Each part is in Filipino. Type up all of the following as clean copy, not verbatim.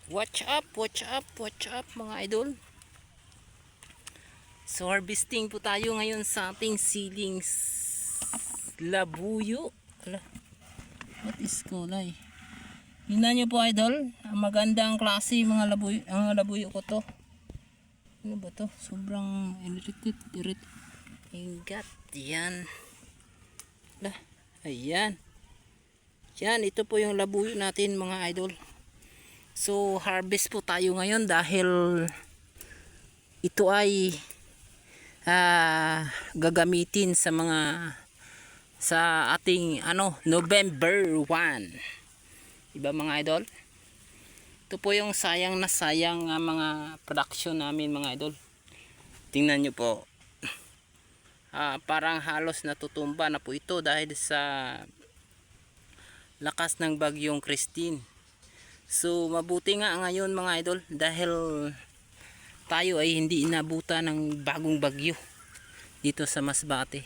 Watch up, watch up, watch up mga idol. So harvesting po tayo ngayon sa ating siling labuyo. Ala, what is kulay? Tingnan nyo po idol, ang magandang klase mga labuyo, ang labuyo ko to. Ano ba to? Sobrang ingat yan. Ala, ayan. Yan, ito po yung labuyo natin mga idol. So harvest po tayo ngayon dahil ito ay gagamitin sa ating November 1. Diba mga idol? Ito po yung sayang na sayang mga production namin mga idol. Tingnan nyo po. Parang halos natutumba na po ito dahil sa lakas ng bagyong Christine. So mabuti nga ngayon mga idol dahil tayo ay hindi inabutan ng bagong bagyo dito sa Masbate.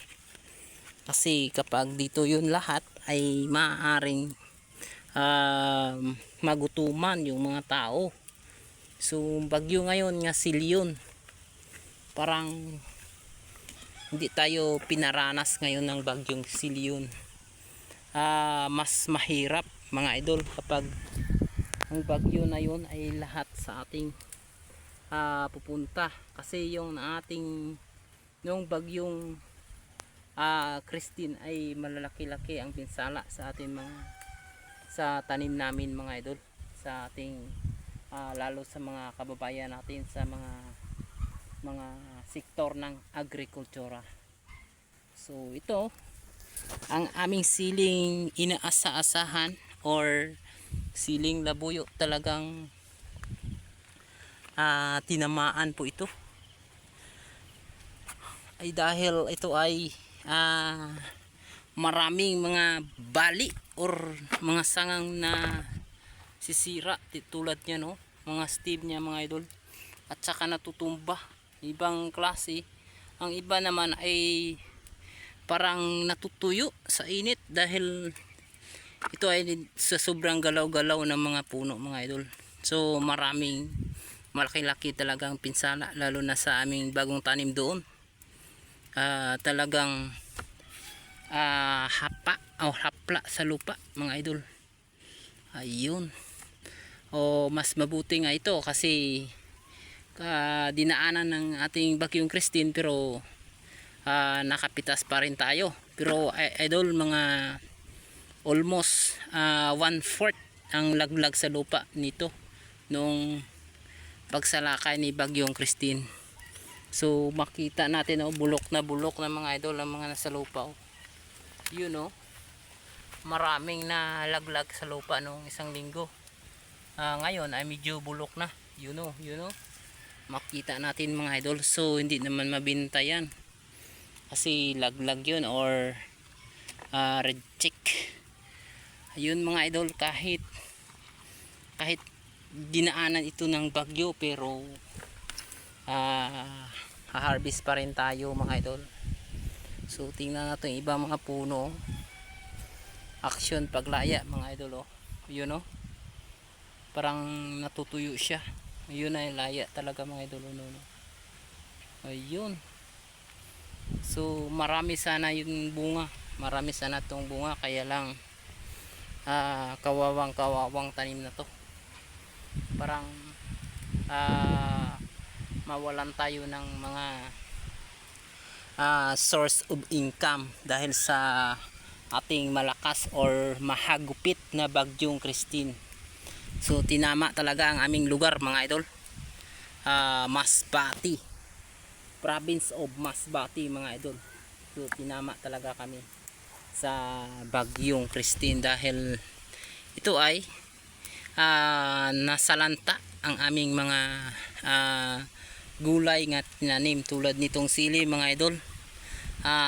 Kasi kapag dito yun lahat ay maaaring magutuman yung mga tao. So bagyo ngayon nga Silyon. Parang hindi tayo pinaranas ngayon ng bagyong Silyon. Mas mahirap mga idol kapag ang bagyo na yun ay lahat sa ating pupunta, kasi yung ating yung bagyong Christine ay malalaki-laki ang pinsala sa ating sa tanim namin mga idol, sa ating lalo sa mga kababayan natin sa mga sektor ng agrikultura. So ito ang aming siling inaasa-asahan or siling labuyo, talagang tinamaan po ito ay dahil ito ay maraming mga bali or mga sangang na sisira tulad niya, no, mga stem niya mga idol, at saka natutumba ibang klase. Ang iba naman ay parang natutuyo sa init dahil ito ay sa sobrang galaw-galaw ng mga puno mga idol. So maraming malaki-laki talagang pinsala, lalo na sa aming bagong tanim doon. Talagang hapla sa lupa mga idol. Ayun. Mas mabuti nga ito kasi dinaanan ng ating bagyong Christine, pero nakapitas pa rin tayo. Pero idol, mga almost 1/4 ang laglag sa lupa nito nung pagsalakay ni bagyong Christine. So makita natin bulok na mga idol ang mga nasa lupa. Yun maraming na laglag sa lupa nung isang linggo. Ngayon ay medyo bulok na. Yun makita natin mga idol. So hindi naman mabinta yan kasi laglag yun or red check. Ayun mga idol, kahit dinaanan ito ng bagyo, pero harvest pa rin tayo mga idol. So tingnan natin ibang mga puno, action paglaya mga idol. Yun parang natutuyo siya. Ayun ay laya talaga mga idol. Ayun. So marami sana yung bunga, marami sana tong bunga, kaya lang kawawang tanim na to. Parang mawalan tayo ng mga source of income dahil sa ating malakas or mahagupit na bagyong Christine. So tinama talaga ang aming lugar mga idol. Masbate, province of Masbate mga idol. So tinama talaga kami sa bagyong Christine dahil ito ay nasalanta ang aming mga gulay nga tinanim, tulad nitong sili mga idol,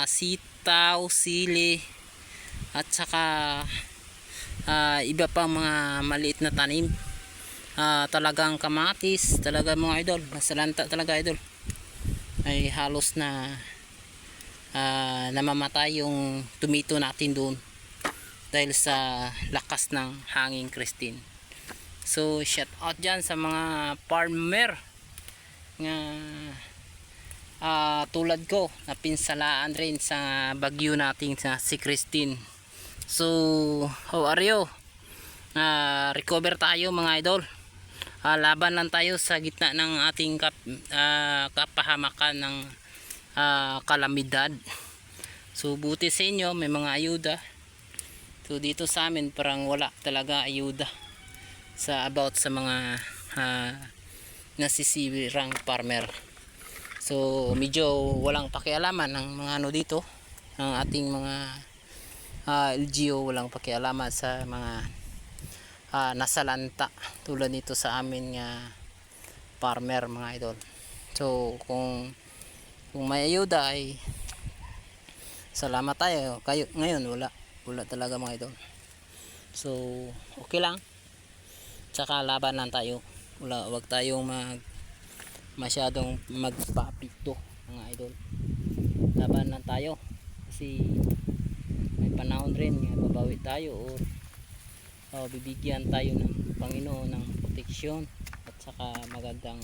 sitaw, sili, at saka iba pang mga maliit na tanim. Talagang kamatis talaga mga idol, nasalanta talaga idol. Ay halos na namamatay yung tomato natin doon dahil sa lakas ng hangin Christine. So shout out dyan sa mga farmer nga tulad ko na pinsalaan rin sa bagyo natin sa si Christine. So how are you? Recover tayo mga idol. Laban lang tayo sa gitna ng ating kapahamakan ng kalamidad. So buti sa inyo may mga ayuda. So dito sa amin parang wala talaga ayuda sa about sa mga nasisirang farmer. So medyo walang pakialaman ng mga ano dito, ng ating mga LGU, walang pakialaman sa mga nasalanta tulad nito sa amin nga farmer mga idol. So kung may ayuda ay salamat tayo. Kayo ngayon wala talaga mga idol. So okay lang, tsaka laban lang tayo. Wag tayong masyadong magpapikto mga idol. Laban lang tayo kasi may panahon rin nga babawi tayo o bibigyan tayo ng Panginoon ng proteksyon at saka magandang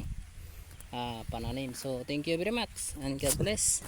pananim. So thank you very much and God bless.